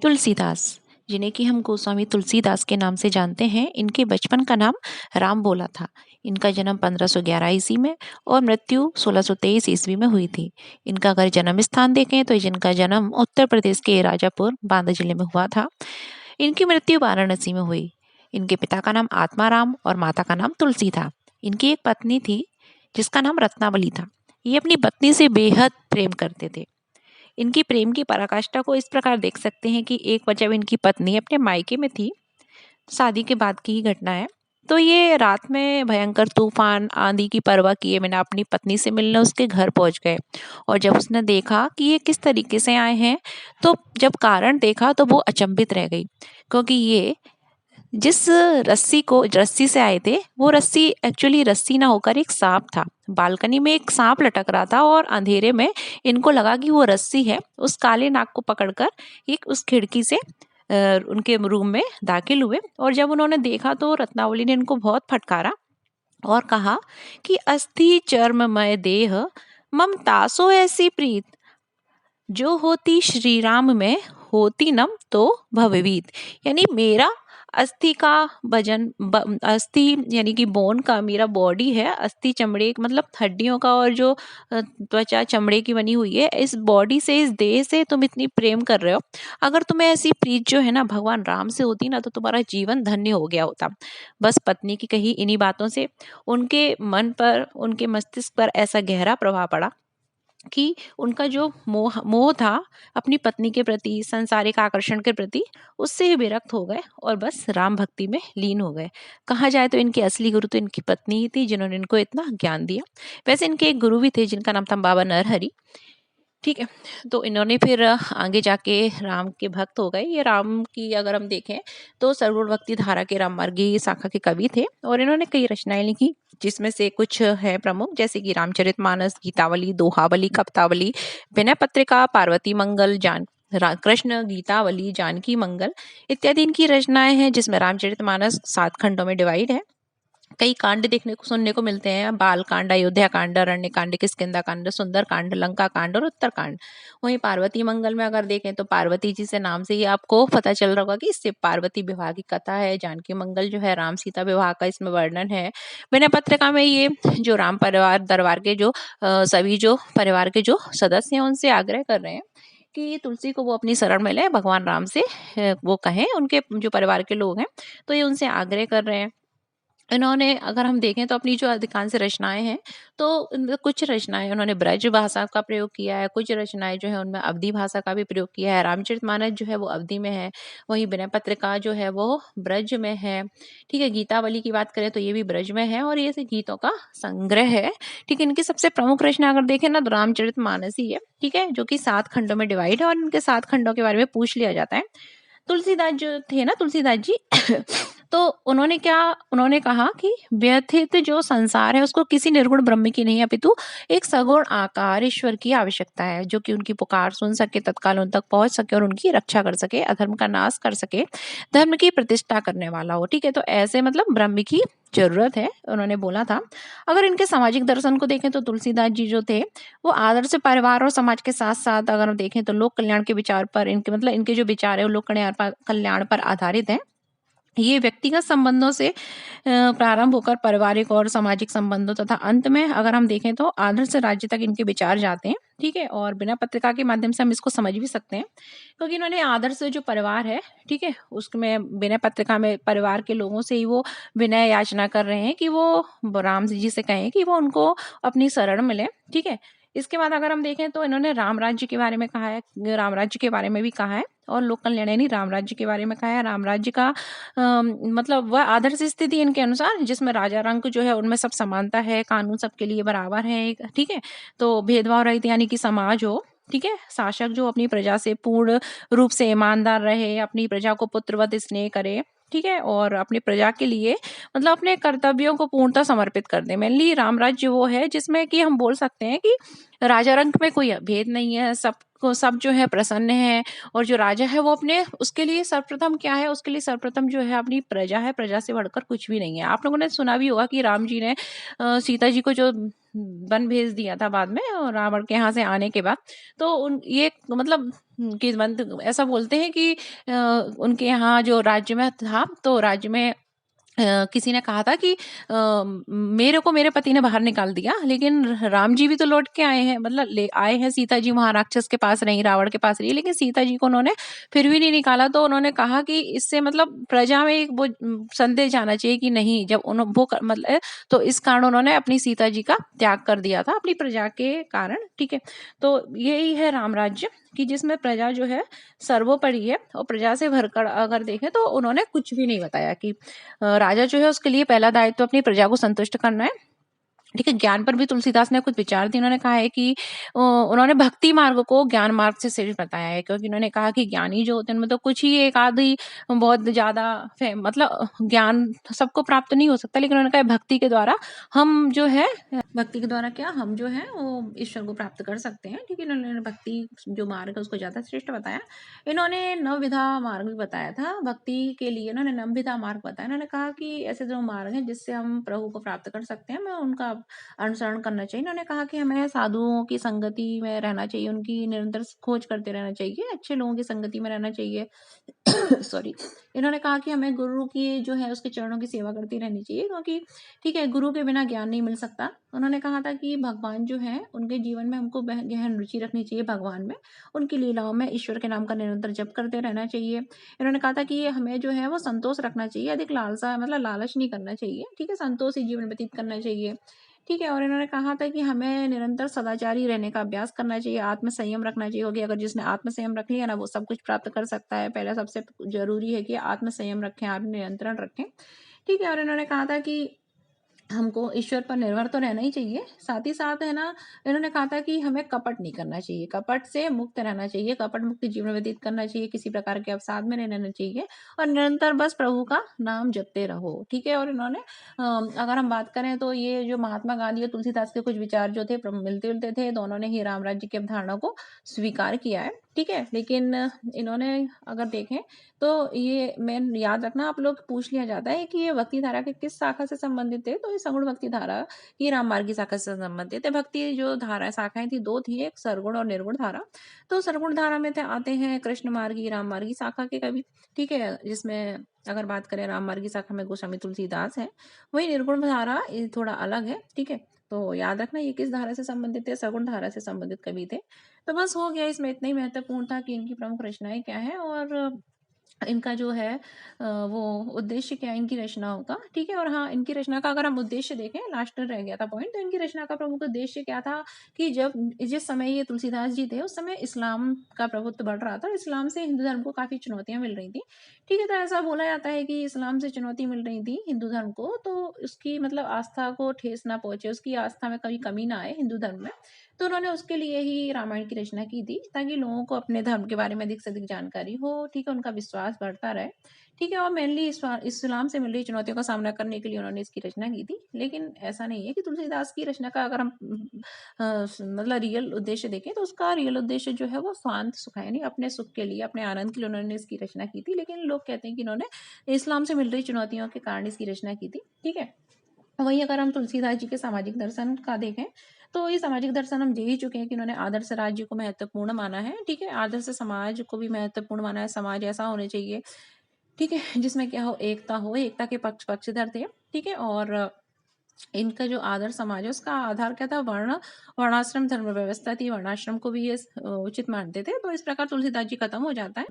तुलसीदास, जिन्हें कि हम गोस्वामी तुलसीदास के नाम से जानते हैं, इनके बचपन का नाम राम बोला था। इनका जन्म 1511 ईस्वी में और मृत्यु 1623 ईस्वी में हुई थी। इनका अगर जन्म स्थान देखें तो जिनका जन्म उत्तर प्रदेश के राजापुर बांदा जिले में हुआ था। इनकी मृत्यु वाराणसी में हुई। इनके पिता का नाम आत्माराम और माता का नाम तुलसी था। इनकी एक पत्नी थी जिसका नाम रत्नावली था। ये अपनी पत्नी से बेहद प्रेम करते थे। इनकी प्रेम की पराकाष्ठा को इस प्रकार देख सकते हैं कि एक बार जब इनकी पत्नी अपने मायके में थी, शादी के बाद की ही घटना है, तो ये रात में भयंकर तूफान आंधी की परवाह किए बिना अपनी पत्नी से मिलने उसके घर पहुंच गए। और जब उसने देखा कि ये किस तरीके से आए हैं, तो जब कारण देखा तो वो अचंभित रह गई, क्योंकि ये जिस रस्सी से आए थे, वो रस्सी एक्चुअली रस्सी ना होकर एक सांप था। बालकनी में एक सांप लटक रहा था और अंधेरे में इनको लगा कि वो रस्सी है। उस काले नाग को पकड़कर एक उस खिड़की से उनके रूम में दाखिल हुए। और जब उन्होंने देखा तो रत्नावली ने इनको बहुत फटकारा और कहा कि अस्थि चर्ममय देह ममतासो ऐसी प्रीत, जो होती श्री राम में होती नम तो भवभीत। यानी मेरा अस्थि का अस्थि यानी कि बोन का, मेरा बॉडी है, अस्थि चमड़े मतलब हड्डियों का, और जो त्वचा चमड़े की बनी हुई है, इस बॉडी से, इस देह से तुम इतनी प्रेम कर रहे हो। अगर तुम्हें ऐसी प्रीत जो है ना भगवान राम से होती ना, तो तुम्हारा जीवन धन्य हो गया होता। बस पत्नी की कही इन्हीं बातों से उनके मन पर, उनके मस्तिष्क पर ऐसा गहरा प्रभाव पड़ा कि उनका जो मोह मोह था अपनी पत्नी के प्रति, सांसारिक आकर्षण के प्रति, उससे ही विरक्त हो गए और बस राम भक्ति में लीन हो गए। कहा जाए तो इनके असली गुरु तो इनकी पत्नी ही थी, जिन्होंने इनको इतना ज्ञान दिया। वैसे इनके एक गुरु भी थे जिनका नाम था बाबा नरहरि। ठीक है। तो इन्होंने फिर आगे जाके राम के भक्त हो गए। ये राम की अगर हम देखें तो सर्वगुण भक्ति धारा के राममार्गी शाखा के कवि थे और इन्होंने कई रचनाएं लिखी, जिसमें से कुछ है प्रमुख, जैसे कि रामचरितमानस, गीतावली, दोहावली, कवितावली, विनय पत्रिका, पार्वती मंगल, कृष्ण गीतावली, जानकी मंगल इत्यादि इनकी रचनाएं हैं, जिसमें रामचरितमानस 7 खंडों में डिवाइड है। कई कांड देखने को सुनने को मिलते हैं, बाल कांड, अयोध्या कांड, अरण्य कांड, किष्किंधा कांड, सुंदर कांड, लंका कांड और उत्तर कांड। वहीं पार्वती मंगल में अगर देखें तो पार्वती जी से नाम से ही आपको पता चल रहा होगा कि इससे पार्वती विवाह की कथा है। जानकी मंगल जो है राम सीता विवाह का इसमें वर्णन है। विनय पत्रिका में ये जो राम परिवार दरबार के जो सभी जो परिवार के जो सदस्य हैं उनसे आग्रह कर रहे हैं कि तुलसी को वो अपनी शरण में ले, भगवान राम से वो कहें, उनके जो परिवार के लोग हैं तो ये उनसे आग्रह कर रहे हैं। इन्होंने अगर हम देखें तो अपनी जो अधिकांश रचनाएं हैं, तो उनमें कुछ रचनाएं उन्होंने ब्रज भाषा का प्रयोग किया है, कुछ रचनाएं जो है उनमें अवधी भाषा का भी प्रयोग किया है। रामचरितमानस जो है वो अवधी में है, वहीं विनय पत्रिका जो है वो ब्रज में है। ठीक है। गीतावली की बात करें तो ये भी ब्रज में है और ये से गीतों का संग्रह है। ठीक है। इनकी सबसे प्रमुख रचना अगर देखें ना तो रामचरितमानस ही है। ठीक है, जो कि 7 खंडों में डिवाइड है और इनके 7 खंडों के बारे में पूछ लिया जाता है। तुलसीदास जो थे ना, तुलसीदास जी तो उन्होंने कहा कि व्यथित जो संसार है उसको किसी निर्गुण ब्रह्म की नहीं अपितु एक सगुण आकार ईश्वर की आवश्यकता है, जो कि उनकी पुकार सुन सके, तत्काल उन तक पहुंच सके और उनकी रक्षा कर सके, अधर्म का नाश कर सके, धर्म की प्रतिष्ठा करने वाला हो। ठीक है, तो ऐसे मतलब ब्रह्म की जरूरत है, उन्होंने बोला था। अगर इनके सामाजिक दर्शन को देखें तो तुलसीदास जी जो थे वो आदर्श परिवार और समाज के साथ साथ अगर हम देखें तो लोक कल्याण के विचार पर, इनके मतलब इनके जो विचार है वो लोक कल्याण पर आधारित है। ये व्यक्तिगत संबंधों से प्रारंभ होकर पारिवारिक और सामाजिक संबंधों तथा अंत में अगर हम देखें तो आदर्श राज्य तक इनके विचार जाते हैं। ठीक है, और बिना पत्रिका के माध्यम से हम इसको समझ भी सकते हैं, क्योंकि इन्होंने आदर्श जो परिवार है, ठीक है, उसमें बिना पत्रिका में परिवार के लोगों से ही वो विनय याचना कर रहे हैं कि वो राम जी से कहें कि वो उनको अपनी शरण मिले। ठीक है। इसके बाद अगर हम देखें तो इन्होंने राम राज्य के बारे में कहा है, राम राज्य के बारे में भी कहा है और लोक कल्याण यानी राम राज्य के बारे में कहा है। राम राज्य का मतलब वह आदर्श स्थिति इनके अनुसार जिसमें राजा रंक जो है उनमें सब समानता है, कानून सबके लिए बराबर है। ठीक है, तो भेदभाव रहित यानी कि समाज हो। ठीक है, शासक जो अपनी प्रजा से पूर्ण रूप से ईमानदार रहे, अपनी प्रजा को पुत्रवत स्नेह करे। ठीक है, और अपनी प्रजा के लिए मतलब अपने कर्तव्यों को पूर्णतः समर्पित कर दे। मेनली राम राज्य वो है जिसमें कि हम बोल सकते हैं कि राजा रंक में कोई भेद नहीं है, सबको सब जो है प्रसन्न है। और जो राजा है वो अपने उसके लिए सर्वप्रथम क्या है, उसके लिए सर्वप्रथम जो है अपनी प्रजा है, प्रजा से बढ़कर कुछ भी नहीं है। आप लोगों ने सुना भी होगा कि राम जी ने सीता जी को जो वन भेज दिया था बाद में, और रावण के यहाँ से आने के बाद। तो उन ये मतलब किस्मत ऐसा बोलते हैं कि उनके यहाँ जो राज्य में था, तो राज्य में किसी ने कहा था कि मेरे को मेरे पति ने बाहर निकाल दिया, लेकिन राम जी भी तो लौट के आए हैं, मतलब ले आए हैं। सीता जी वहां राक्षस के पास रही, रावण के पास रही, लेकिन सीता जी को उन्होंने फिर भी नहीं निकाला। तो उन्होंने कहा कि इससे मतलब प्रजा में एक वो संदेश जाना चाहिए कि नहीं, जब मतलब तो इस कारण उन्होंने अपनी सीता जी का त्याग कर दिया था अपनी प्रजा के कारण। ठीक है, तो यही है राम राज्य, कि जिसमें प्रजा जो है सर्वोपरि है, और प्रजा से भरकर अगर देखें तो उन्होंने कुछ भी नहीं बताया कि राजा जो है उसके लिए पहला दायित्व अपनी प्रजा को संतुष्ट करना है। ठीक है, ज्ञान पर भी तुलसीदास ने कुछ विचार दिए। उन्होंने कहा है कि उन्होंने भक्ति मार्ग को ज्ञान मार्ग से श्रेष्ठ बताया है, क्योंकि उन्होंने कहा कि ज्ञानी जो होते हैं उनमें तो कुछ ही एक आधी बहुत ज्यादा मतलब ज्ञान सबको प्राप्त नहीं हो सकता, लेकिन उन्होंने कहा भक्ति के द्वारा हम जो है, भक्ति के द्वारा क्या हम जो है वो ईश्वर को प्राप्त कर सकते हैं। ठीक है, इन्होंने भक्ति जो मार्ग है उसको ज्यादा श्रेष्ठ बताया। इन्होंने नवविधा मार्ग भी बताया था भक्ति के लिए, इन्होंने नवविधा मार्ग बताया। इन्होंने कहा कि ऐसे जो मार्ग हैं जिससे हम प्रभु को प्राप्त कर सकते हैं, हमें उनका अनुसरण करना चाहिए। इन्होंने कहा कि हमें साधुओं की संगति में रहना चाहिए, उनकी निरंतर खोज करते रहना चाहिए, अच्छे लोगों की संगति में रहना चाहिए। सॉरी। इन्होंने कहा कि हमें गुरु की जो है उसके चरणों की सेवा करती रहनी चाहिए, क्योंकि ठीक है गुरु के बिना ज्ञान नहीं मिल सकता। उन्होंने कहा था कि भगवान जो है उनके जीवन में हमको गहन रुचि रखनी चाहिए भगवान में, उनकी लीलाओं में ईश्वर के नाम का निरंतर जप करते रहना चाहिए। इन्होंने कहा था कि हमें जो है वो संतोष रखना चाहिए, अधिक लालसा मतलब लालच नहीं करना चाहिए। ठीक है, संतोष ही जीवन व्यतीत करना चाहिए। ठीक है, और इन्होंने कहा था कि हमें निरंतर सदाचारी रहने का अभ्यास करना चाहिए, आत्म संयम रखना चाहिए। होगी अगर जिसने आत्म संयम रख लिया ना, वो सब कुछ प्राप्त कर सकता है। पहला सबसे जरूरी है कि आत्म संयम रखें, आत्म नियंत्रण रखें। ठीक है, और इन्होंने कहा था कि हमको ईश्वर पर निर्भर तो रहना ही चाहिए, साथ ही साथ है ना, इन्होंने कहा था कि हमें कपट नहीं करना चाहिए, कपट से मुक्त रहना चाहिए, कपट मुक्त जीवन व्यतीत करना चाहिए, किसी प्रकार के अवसाद में नहीं रहना चाहिए, और निरंतर बस प्रभु का नाम जपते रहो। ठीक है, और इन्होंने अगर हम बात करें तो ये जो महात्मा गांधी और तुलसीदास के कुछ विचार जो थे मिलते जुलते थे, दोनों ने ही राम राज्य की अवधारणा को स्वीकार किया है। ठीक है, लेकिन इन्होंने अगर देखें तो ये मेन याद रखना, आप लोग पूछ लिया जाता है कि ये भक्ति धारा के किस शाखा से संबंधित है, तो ये सगुण भक्ति धारा ये राम मार्ग की शाखा से संबंधित है। भक्ति जो धारा शाखाएं थी दो थी, एक सरगुण और निर्गुण धारा। तो सरगुण धारा में थे आते हैं कृष्ण मार्गी राम मार्गी शाखा के कवि। ठीक है, जिसमें अगर बात करें राम मार्गी शाखा में गोस्वामी तुलसीदास है। वही निर्गुण धारा ये थोड़ा अलग है। ठीक है, तो याद रखना ये किस धारा से संबंधित है, सगुण धारा से संबंधित कवि थे। तो बस हो गया, इसमें इतना ही महत्वपूर्ण था कि इनकी प्रमुख रचनाएं क्या है और इनका जो है वो उद्देश्य क्या है इनकी रचनाओं का। ठीक है, और हाँ, इनकी रचना का अगर हम उद्देश्य देखें, लास्ट रह गया था पॉइंट, तो इनकी रचना का प्रमुख उद्देश्य क्या था कि जब जिस समय ये तुलसीदास जी थे उस समय इस्लाम का प्रभुत्व बढ़ रहा था, इस्लाम से हिंदू धर्म को काफी चुनौतियां मिल रही थी। ठीक है, तो ऐसा बोला जाता है कि इस्लाम से चुनौती मिल रही थी हिंदू धर्म को, तो उसकी मतलब आस्था को ठेस ना पहुंचे, उसकी आस्था में कभी कमी ना आए हिंदू धर्म में। तो उन्होंने उसके लिए ही रामायण की रचना की थी, ताकि लोगों को अपने धर्म के बारे में अधिक से अधिक जानकारी हो। ठीक है, उनका विश्वास बढ़ता रहे। ठीक है, और मेनली इस्लाम से मिल रही चुनौतियों का सामना करने के लिए उन्होंने इसकी रचना की थी। लेकिन ऐसा नहीं है कि तुलसीदास की रचना का अगर हम मतलब रियल उद्देश्य देखें, तो उसका रियल उद्देश्य जो है वो स्वांत सुख है, नहीं अपने सुख के लिए, अपने आनंद के लिए उन्होंने इसकी रचना की थी। लेकिन लोग कहते हैं कि उन्होंने इस्लाम से मिल रही चुनौतियों के कारण इसकी रचना की थी। ठीक है, वहीं अगर हम तुलसीदास जी के सामाजिक दर्शन का देखें, तो ये सामाजिक दर्शन हम दे ही चुके हैं कि उन्होंने आदर्श राज्य को महत्वपूर्ण माना है। ठीक है, आदर्श समाज को भी महत्वपूर्ण माना है, समाज ऐसा होना चाहिए, ठीक है, जिसमें क्या हो, एकता के पक्षधर थे। ठीक है, और इनका जो आदर्श समाज है उसका आधार क्या था, वर्णाश्रम धर्म व्यवस्था थी, वर्णाश्रम को भी ये उचित मानते थे। तो इस प्रकार तुलसीदास जी खत्म हो जाता है।